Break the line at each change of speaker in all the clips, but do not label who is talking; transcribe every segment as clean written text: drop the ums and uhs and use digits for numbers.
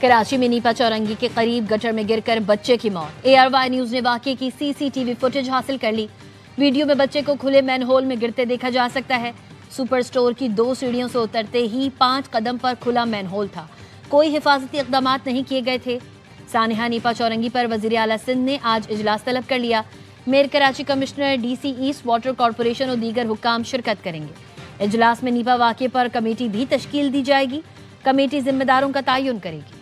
कराची में नीपा चौरंगी के करीब गटर में गिरकर बच्चे की मौत। ARY न्यूज ने वाकये की CCTV फुटेज हासिल कर ली। वीडियो में बच्चे को खुले मैनहोल में गिरते देखा जा सकता है। सुपर स्टोर की 2 सीढ़ियों से उतरते ही 5 कदम पर खुला मैनहोल था। कोई हिफाजती इक़दाम नहीं किए गए थे। सानिहा नीपा चौरंगी पर वज़ीर आला सिंध ने आज इजलास तलब कर लिया। Mayor Karachi commissioner DC east water corporation और दीगर हुक्काम शिरकत करेंगे। इजलास में नीपा वाक़ये पर कमेटी भी तश्कील दी जाएगी। कमेटी जिम्मेदारों का तयन करेगी।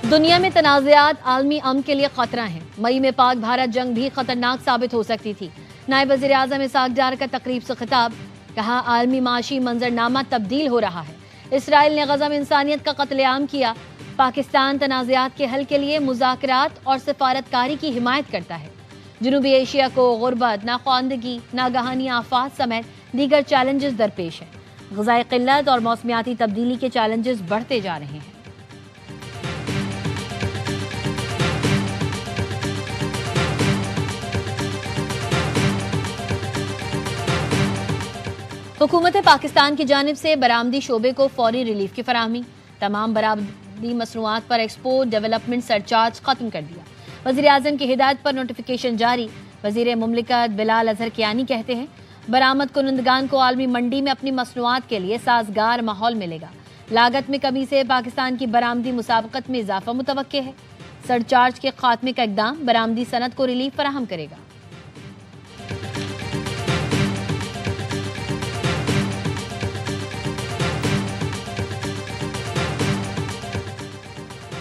दुनिया में तनाज़ात आलमी अमन के लिए खतरा हैं। मई में पाक भारत जंग भी खतरनाक साबित हो सकती थी। नायब वज़ीर आज़म इसहाक डार का तकरीब से खिताब, कहा आलमी माशी मंजरनामा तब्दील हो रहा है। इसराइल ने गज़ा में इंसानियत का कत्लेआम किया। पाकिस्तान तनाज़ात के हल के लिए मुज़ाकरात और सिफारतकारी की हिमायत करता है। जनूबी एशिया को गुर्बत, नाख्वानदगी, नागहानी आफात समेत दीगर चैलेंजेस दरपेश हैं। ग़िज़ाई क़िल्लत और मौसमियाती तब्दीली के चैलेंजेस बढ़ते जा रहे हैं। हुकूमत पाकिस्तान की जानिब से बरामदी शोबे को फौरी रिलीफ की फराहमी। तमाम बरामदी मसनूआत पर एक्सपोर्ट डेवलपमेंट सरचार्ज खत्म कर दिया। वज़ीर आज़म की हिदायत पर नोटिफिकेशन जारी। वज़ीर मुमलिकत बिलाल अजहर कियानी कहते हैं, बरामद कुनंदगान को आलमी मंडी में अपनी मसनूआत के लिए साजगार माहौल मिलेगा। लागत में कमी से पाकिस्तान की बरामदी मुसाबकत में इजाफा मुतवक्के है। सरचार्ज के खात्मे का इक़दाम बरामदी सनत को रिलीफ फराहम करेगा।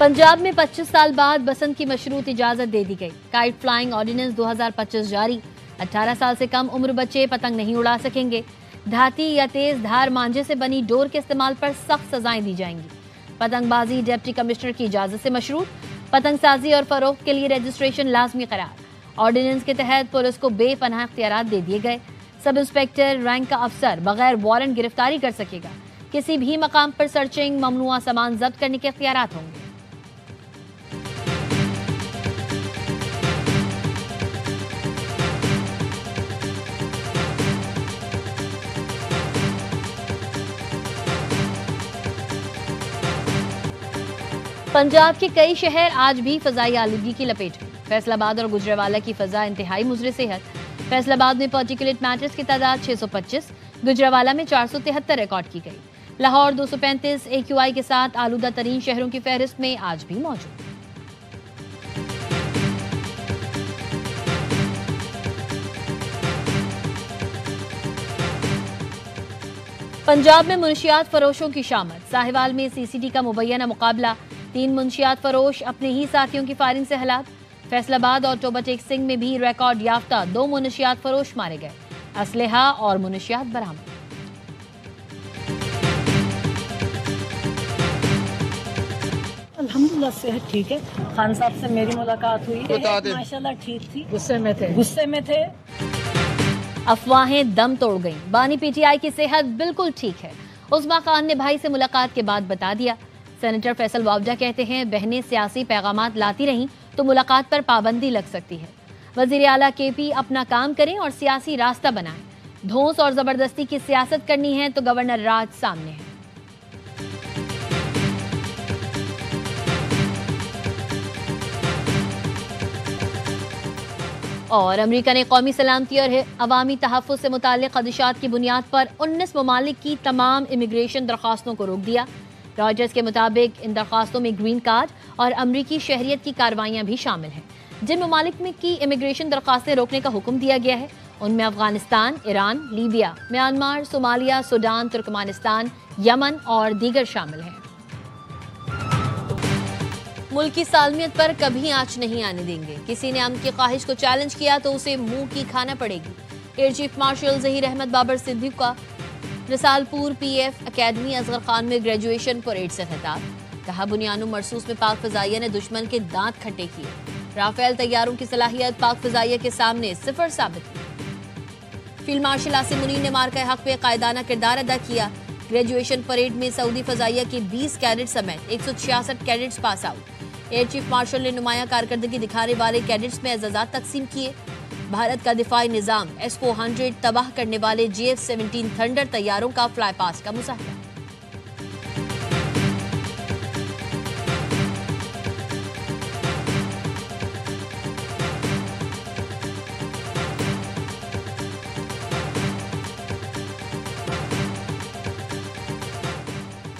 पंजाब में 25 साल बाद बसंत की मशरूत इजाजत दे दी गई। काइट फ्लाइंग ऑर्डिनेंस 2025 जारी। 18 साल से कम उम्र बच्चे पतंग नहीं उड़ा सकेंगे। धाती या तेज धार मांझे से बनी डोर के इस्तेमाल पर सख्त सजाएं दी जाएंगी। पतंगबाजी डिप्टी कमिश्नर की इजाजत से मशरूत। पतंगसाजी और फरोख्त के लिए रजिस्ट्रेशन लाजमी करार। ऑर्डिनेंस के तहत पुलिस को बेपनाह इख्तियारात दे दिए गए। सब इंस्पेक्टर रैंक का अफसर बगैर वारंट गिरफ्तारी कर सकेगा। किसी भी मकाम पर सर्चिंग, ममनुआ सामान जब्त करने के इख्तियारात होंगे। पंजाब के कई शहर आज भी फजाई आलूगी की लपेट में। फैसलाबाद और गुजरावाला की फजा इंतहाई मुज़र सेहत। फैसलाबाद में पार्टिकुलेट मैटर्स की तादाद 625, गुजरावाला में 473 रिकॉर्ड की गई। लाहौर 235 AQI के साथ आलूदा तरीन शहरों की फहरिस्त में आज भी मौजूद। पंजाब में मुनशियात फरोशों की शामत। साहिवाल में CCD का मुबैना मुकाबला। 3 मुनशियात फरोश अपने ही साथियों की फायरिंग से हलाक। फैसलाबाद और टोबाटेक सिंह में भी रिकॉर्ड याफ्ता 2 मुनशियात फरोश मारे गए। असलहा और मुनशियात बरामद।
अल्हम्दुलिल्लाह सेहत ठीक है। खान साहब से मेरी मुलाकात हुई, माशाल्लाह ठीक थी। गुस्से में थे।
अफवाहें दम तोड़ गईं। बानी PTI की सेहत बिल्कुल ठीक है। उस्मा खान ने भाई से मुलाकात के बाद बता दिया। सेनेटर फैसल वावजा कहते हैं, बहनें सियासी पैगामात लाती रहीं तो मुलाकात पर पाबंदी लग सकती है। वजीर आला KP अपना काम करें और सियासी रास्ता बनाएं। धौंस और जबरदस्ती की सियासत करनी है तो गवर्नर राज सामने है। और अमेरिका ने कौमी सलामती और अवामी तहफ़्फ़ुज़ से मुताल्लिक़ ख़दशात की बुनियाद पर 19 ममालिक की तमाम इमिग्रेशन दरख्वास्तों को रोक दिया। रॉयटर्स के मुताबिक इन दरख्वास्तों में ग्रीन कार्ड और अमरीकी शहरियत की कार्रवाइयाँ भी शामिल हैं। जिन ममालिक में की इमिग्रेशन दरख्वास्तें रोकने का हुक्म दिया गया है उनमें Afghanistan, Iran, Libya, Myanmar, Somalia, Sudan, Turkmenistan, Yemen और दीगर शामिल हैं। मुल्क की सालमियत पर कभी आंच नहीं आने देंगे। किसी ने अमन की ख्वाहिश को चैलेंज किया तो उसे मुंह की खाना पड़ेगी। Air chief marshal Zaheer Ahmed Babar Siddiqui का रसालपुर PF अकेडमी असगर खान में ग्रेजुएशन परेड से खिताब। कहा, बुनियानो मरसूस में पाक फ़ज़ाइया ने दुश्मन के दांत खट्टे किए। राफेल तैयारों की सलाहियत पाक फ़ज़ाइया के सामने सिफर साबित हुई। फील्ड मार्शल आसिम मुनीर ने मार्का हक पे कायदाना किरदार अदा किया। ग्रेजुएशन परेड में सऊदी फ़ज़ाइया के 20 कैडेट समेत 166 cadets pass out. Air chief martial ने नुमाया कारकर्दगी दिखाने वाले कैडेट्स में एजाजात तकसीम किए। भारत का दिफाई निजाम S-400 तबाह करने वाले JF-17 थंडर तैयारों का फ्लाई पास्ट का मुजाहरा।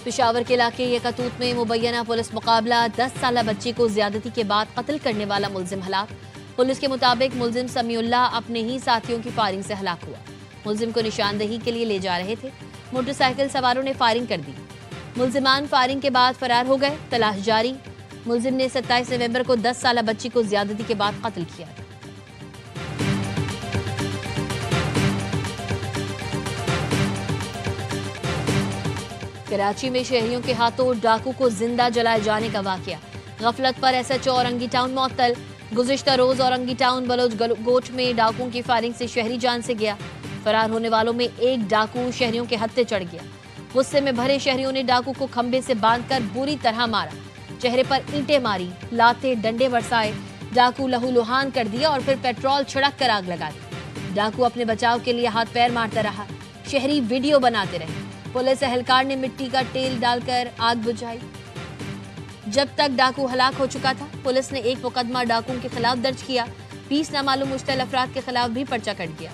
पेशावर के इलाके यकतूत में मुबैना पुलिस मुकाबला, 10 साला बच्ची को ज्यादती के बाद कत्ल करने वाला मुलजिम हलाक। पुलिस के मुताबिक मुलजिम समीउल्लाह अपने ही साथियों की फायरिंग से हलाक हुआ। मुलजिम को निशानदही के लिए ले जा रहे थे। मोटरसाइकिल सवारों ने फायरिंग कर दी। मुलजिमान फायरिंग के बाद फरार हो गए। तलाश जारी। मुलजिम ने 27 नवंबर को 10 साला बच्ची को ज्यादती के बाद कत्ल किया था। कराची में शहरियों के हाथों डाकू को जिंदा जलाए जाने का वाकया। गफलत पर SHO औरंगी टाउन मुअत्तल। गुज़िश्ता रोज औरंगी टाउन बलोच गोट में डाकुओं की फायरिंग से शहरी जान से गया। फरार होने वालों में एक डाकू शहरियों के हत्थे चढ़ गया। गुस्से में भरे शहरियों ने डाकू को खंबे से बांधकर बुरी तरह मारा। चेहरे पर ईंटें मारी, लाते डंडे बरसाए। डाकू लहूलुहान कर दिया और फिर पेट्रोल छिड़क कर आग लगा दी। डाकू अपने बचाव के लिए हाथ पैर मारता रहा। शहरी वीडियो बनाते रहे। पुलिस एहलकार ने मिट्टी का तेल डालकर आग बुझाई। जब तक डाकू हलाक हो चुका था, पुलिस ने एक मुकदमा डाकुओं के खिलाफ दर्ज किया। 20 नामालूम मुश्तल अफराद के खिलाफ भी पर्चा कट गया।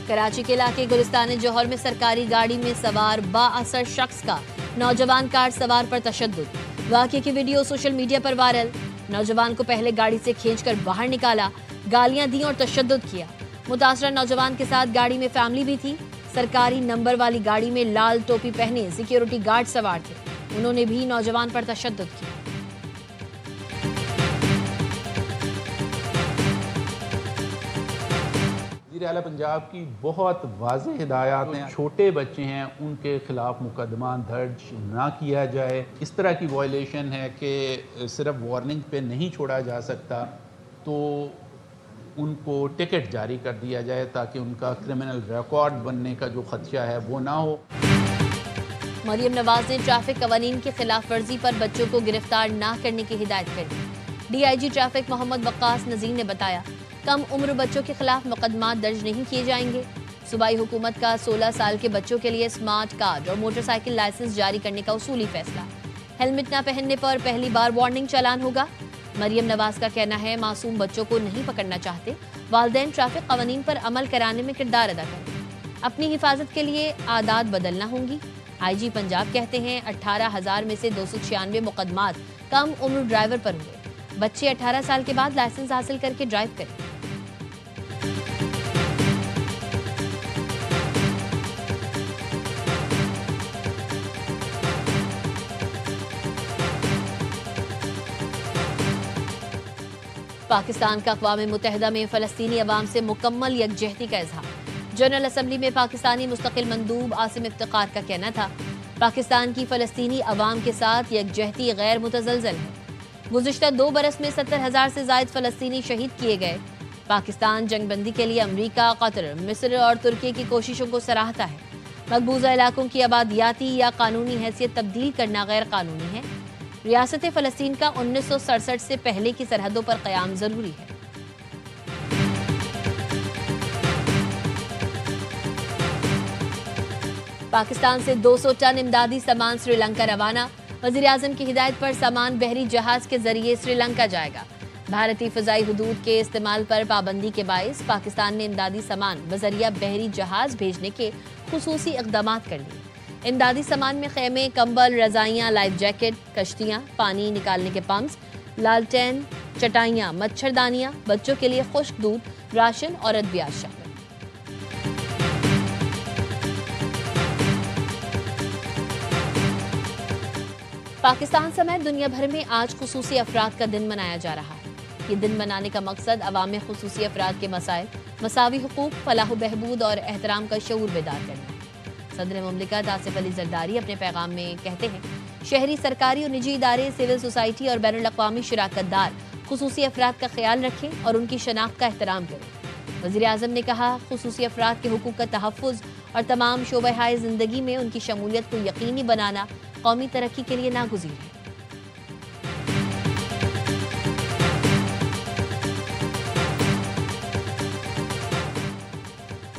कराची के इलाके गुलिस्तान जौहर में सरकारी गाड़ी में सवार बाअसर शख्स का नौजवान कार सवार पर तशद्दुद। वाक़ये की वीडियो सोशल मीडिया पर वायरल। नौजवान को पहले गाड़ी से खींचकर बाहर निकाला, गालियां दी और तशद्दुद किया। मुतासरा नौजवान के साथ गाड़ी में फैमिली भी थी। सरकारी नंबर वाली गाड़ी में लाल टोपी पहने सिक्योरिटी गार्ड सवार थे। उन्होंने भी नौजवान पर तशद्दुद किया।
वज़ीर आला पंजाब की बहुत वाज़ेह हिदायत हैं। छोटे बच्चे हैं, उनके खिलाफ मुकदमा दर्ज ना किया जाए। इस तरह की वायलेशन है कि सिर्फ वार्निंग पे नहीं छोड़ा जा सकता, तो उनको टिकट जारी कर दिया जाए ताकि उनका क्रिमिनल रिकॉर्ड बनने का जो खदशा है वो ना हो।
मरियम नवाज ने ट्रैफिक कवानीन की खिलाफ वर्जी पर बच्चों को गिरफ्तार ना करने की हिदायत कर दी। DIG ट्रैफिक मोहम्मद वक्कास नज़ीर ने बताया, कम उम्र बच्चों के खिलाफ मुकदमा दर्ज नहीं किए जाएंगे। सूबाई हुकूमत का 16 साल के बच्चों के लिए स्मार्ट कार्ड और मोटरसाइकिल लाइसेंस जारी करने का उसूली फैसला। हेलमेट न पहनने पर पहली बार वार्निंग चालान होगा। मरियम नवाज का कहना है, मासूम बच्चों को नहीं पकड़ना चाहते, वालिदैन ट्रैफिक कवानीन पर अमल कराने में किरदार अदा करें। अपनी हिफाजत के लिए आदात बदलना होंगी। IG पंजाब कहते हैं 18,000 में से 296 मुकदमात कम उम्र ड्राइवर पर हुए। बच्चे 18 साल के बाद लाइसेंस हासिल करके ड्राइव करें। पाकिस्तान का अक़वाम मुत्तहिदा में फ़लस्तीनी अवाम से मुकम्मल यकजहती का इज़हार। जनरल असम्बली में पाकिस्तानी मुस्तकिल मंदूब आसिम इफ्तिकार का कहना था, पाकिस्तान की फ़लस्तीनी अवाम के साथ यकजहती गैर मुतज़लज़ल है। गुज़िश्ता 2 बरस में 70,000 से ज़ायद फ़लस्तीनी शहीद किए गए। पाकिस्तान जंगबंदी के लिए अमरीका, कतर, मिस्र और तुर्की की कोशिशों को सराहता है। मकबूजा इलाकों की आबादियाती या कानूनी हैसियत तब्दील करना गैर कानूनी है। रियासत फ़लस्तीन का 1967 से पहले की सरहदों पर क़याम ज़रूरी है। पाकिस्तान से 200 टन इमदादी सामान श्रीलंका रवाना। वज़ीर-ए-आज़म की हिदायत पर सामान बहरी जहाज के जरिए श्रीलंका जाएगा। भारतीय फ़ज़ाई हुदूद के इस्तेमाल पर पाबंदी के बायस पाकिस्तान ने इमदादी सामान बजरिया बहरी जहाज भेजने के खुसूसी इक़दामात कर लिए। इमदादी सामान में खेमे, कंबल, रज़ाइयाँ, लाइफ जैकेट, कश्तियाँ, पानी निकालने के पंप्स, लालटेन, चटाइयाँ, मच्छरदानियाँ, बच्चों के लिए खुश्क दूध, राशन और अद्वियात शामिल। पाकिस्तान समेत दुनिया भर में आज खुसूसी अफराद का दिन मनाया जा रहा है। ये दिन मनाने का मकसद अवाम में खुसूसी अफराद के मसाइल, मसावी हुकूक, फलाह बहबूद और एहतराम का शऊर बेदार करना है। सदर मुमलिकत आसिफ अली जरदारी अपने पैगाम में कहते हैं, शहरी, सरकारी और निजी इदारे, सिविल सोसाइटी और बैनुल अक़वामी शिराकतदार खुसूसी अफराद का ख्याल रखें और उनकी शनाख्त का एहतराम करें। वज़ीर-ए-आज़म ने कहा, खुसूसी अफराद के हुकूक का तहफ़्फ़ुज़ और तमाम शोबे-हाय ज़िंदगी में उनकी शमूलियत को यकीनी बनाना कौमी तरक्की के लिए नागुज़ीर है।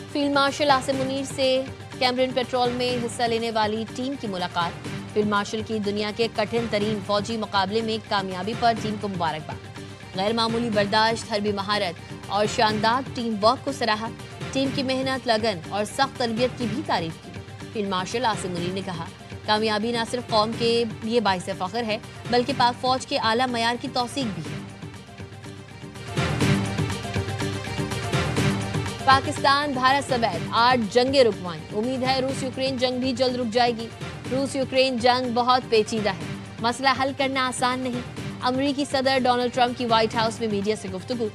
फील्ड मार्शल आसिम मुनीर से कैमरन पेट्रोल में हिस्सा लेने वाली टीम की मुलाकात। फील्ड मार्शल की दुनिया के कठिन तरीन फौजी मुकाबले में कामयाबी पर टीम को मुबारकबाद। गैर मामूली बर्दाश्त, हरबी महारत और शानदार टीम वर्क को सराहा। टीम की मेहनत, लगन और सख्त तरबियत की भी तारीफ की। फील्ड मार्शल आसिम मुनीर ने कहा, कामयाबी न सिर्फ कौम के लिए बाइस फख्र है बल्कि पाक फौज के आला मयार की तौसीक भी है। पाकिस्तान भारत समेत 8 जंगें रुकवाई। उम्मीद है रूस यूक्रेन जंग भी जल्द रुक जाएगी। रूस यूक्रेन जंग बहुत पेचीदा है, मसला हल करना आसान नहीं। अमरीकी सदर डोनाल्ड ट्रंप की व्हाइट हाउस में मीडिया से गुफ्तगू।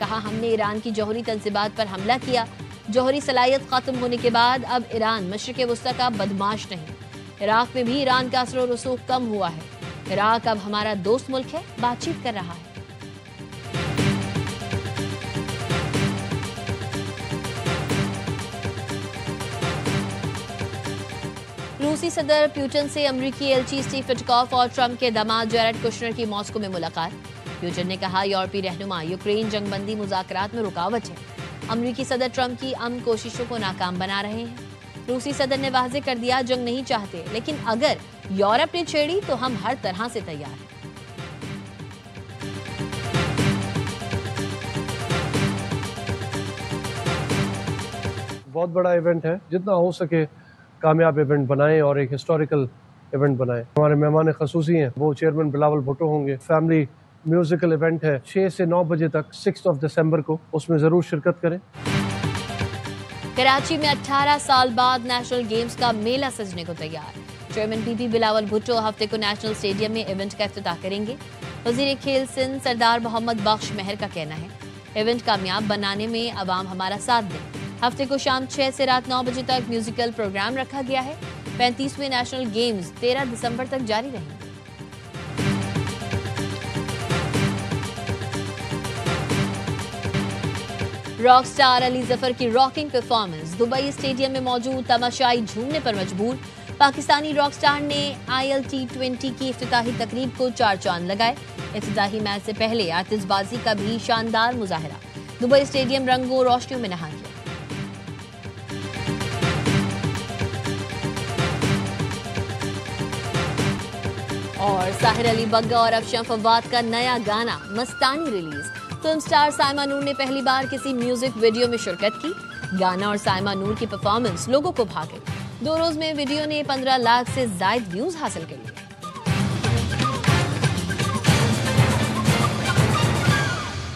कहा, हमने ईरान की जौहरी तंसीबात पर हमला किया। जौहरी सलाहियत खत्म होने के बाद अब ईरान मशरिक़ वस्ता का बदमाश नहीं। इराक में भी ईरान का असर और रसूख कम हुआ है। इराक अब हमारा दोस्त मुल्क है, बातचीत कर रहा है। रूसी सदर प्यूटन से अमरीकी एलची स्टीव विटकॉफ और ट्रंप के दामाद जैरेड कुशनर की मॉस्को में मुलाकात। प्यूटन ने कहा, यूरोपीय रहनुमा यूक्रेन जंगबंदी मुज़ाकरात में रुकावट है। अमरीकी सदर ट्रंप की अमन कोशिशों को नाकाम बना रहे हैं। रूसी सदर ने वाज़े कर दिया, जंग नहीं चाहते, लेकिन अगर यूरोप ने छेड़ी तो हम हर तरह से तैयार हैं।
बहुत बड़ा इवेंट है, जितना हो सके कामयाब इवेंट बनाएं और एक हिस्टोरिकल इवेंट बनाएं। हमारे मेहमान खसूसी हैं, वो चेयरमैन बिलावल भुट्टो होंगे। फैमिली म्यूजिकल इवेंट है 6 से 9 बजे तक 6 दिसंबर को, उसमें जरूर शिरकत करें।
कराची में 18 साल बाद नेशनल गेम्स का मेला सजने को तैयार। चेयरमैन पीपी बिलावल भुट्टो हफ्ते को नेशनल स्टेडियम में इवेंट का इफ्तिताह करेंगे। वजीर खेल सिंध सरदार मोहम्मद बख्श मेहर का कहना है, इवेंट कामयाब बनाने में अवाम हमारा साथ दें। हफ्ते को शाम 6 से रात 9 बजे तक म्यूजिकल प्रोग्राम रखा गया है। 35वें नेशनल गेम्स 13 दिसंबर तक जारी रहेंगे। रॉक स्टार अली जफर की रॉकिंग परफॉर्मेंस। दुबई स्टेडियम में मौजूद तमाशाई झूमने पर मजबूर। पाकिस्तानी रॉक स्टार ने ILT20 की इफ्तिताही तकरीब को 4 चांद लगाए। इफ्तिताही मैच से पहले आतिशबाजी का भी शानदार मुजाहिरा। दुबई स्टेडियम रंगों रोशनियों में नहा गया। और साहिर अली बग्गा और अफशान फवाद का नया गाना मस्तानी रिलीज। फिल्म स्टार साइमा नूर ने पहली बार किसी म्यूजिक वीडियो में शिरकत की। गाना और साइमा नूर की परफॉर्मेंस लोगों को भा गई। 2 रोज में वीडियो ने 15 लाख से ज्यादा व्यूज हासिल कर लिए।